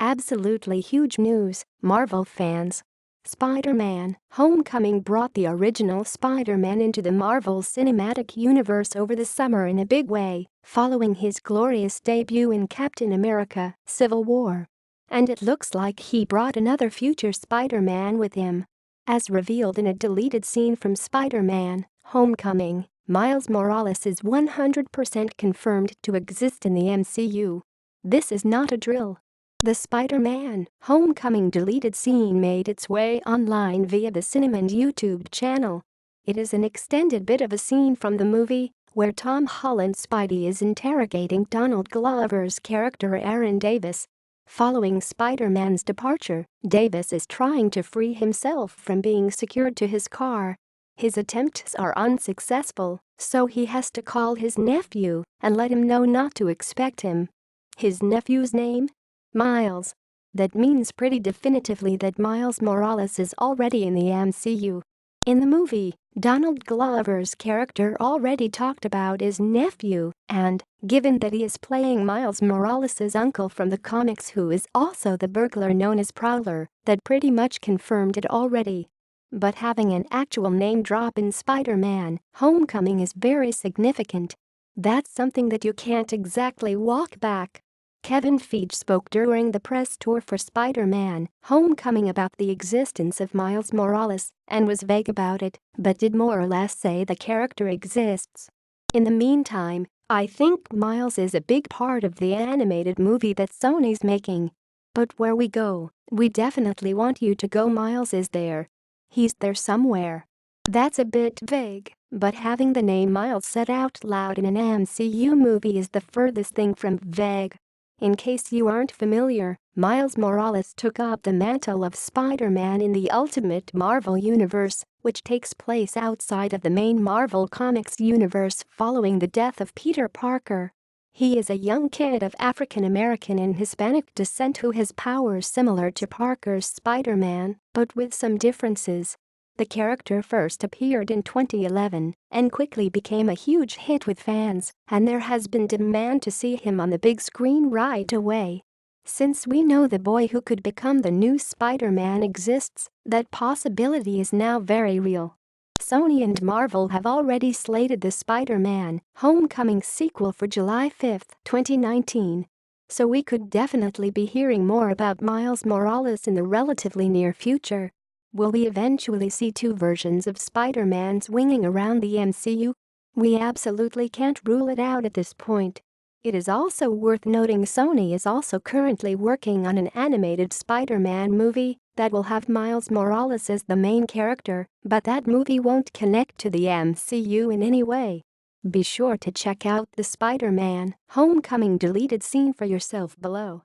Absolutely huge news, Marvel fans. Spider-Man: Homecoming brought the original Spider-Man into the Marvel Cinematic Universe over the summer in a big way, following his glorious debut in Captain America: Civil War. And it looks like he brought another future Spider-Man with him. As revealed in a deleted scene from Spider-Man: Homecoming, Miles Morales is 100% confirmed to exist in the MCU. This is not a drill. The Spider-Man: Homecoming deleted scene made its way online via the Cinemand YouTube channel. It is an extended bit of a scene from the movie, where Tom Holland's Spidey is interrogating Donald Glover's character Aaron Davis. Following Spider-Man's departure, Davis is trying to free himself from being secured to his car. His attempts are unsuccessful, so he has to call his nephew and let him know not to expect him. His nephew's name? Miles. That means pretty definitively that Miles Morales is already in the MCU. In the movie, Donald Glover's character already talked about his nephew, and, given that he is playing Miles Morales' uncle from the comics who is also the burglar known as Prowler, that pretty much confirmed it already. But having an actual name drop in Spider-Man: Homecoming is very significant. That's something that you can't exactly walk back. Kevin Feige spoke during the press tour for Spider-Man: Homecoming about the existence of Miles Morales and was vague about it, but did more or less say the character exists. In the meantime, I think Miles is a big part of the animated movie that Sony's making. But where we go, we definitely want you to go. Miles is there. He's there somewhere. That's a bit vague, but having the name Miles said out loud in an MCU movie is the furthest thing from vague. In case you aren't familiar, Miles Morales took up the mantle of Spider-Man in the Ultimate Marvel Universe, which takes place outside of the main Marvel Comics universe following the death of Peter Parker. He is a young kid of African American and Hispanic descent who has powers similar to Parker's Spider-Man, but with some differences. The character first appeared in 2011 and quickly became a huge hit with fans, and there has been demand to see him on the big screen right away. Since we know the boy who could become the new Spider-Man exists, that possibility is now very real. Sony and Marvel have already slated the Spider-Man: Homecoming sequel for July 5, 2019. So we could definitely be hearing more about Miles Morales in the relatively near future. Will we eventually see two versions of Spider-Man swinging around the MCU? We absolutely can't rule it out at this point. It is also worth noting Sony is also currently working on an animated Spider-Man movie that will have Miles Morales as the main character, but that movie won't connect to the MCU in any way. Be sure to check out the Spider-Man: Homecoming deleted scene for yourself below.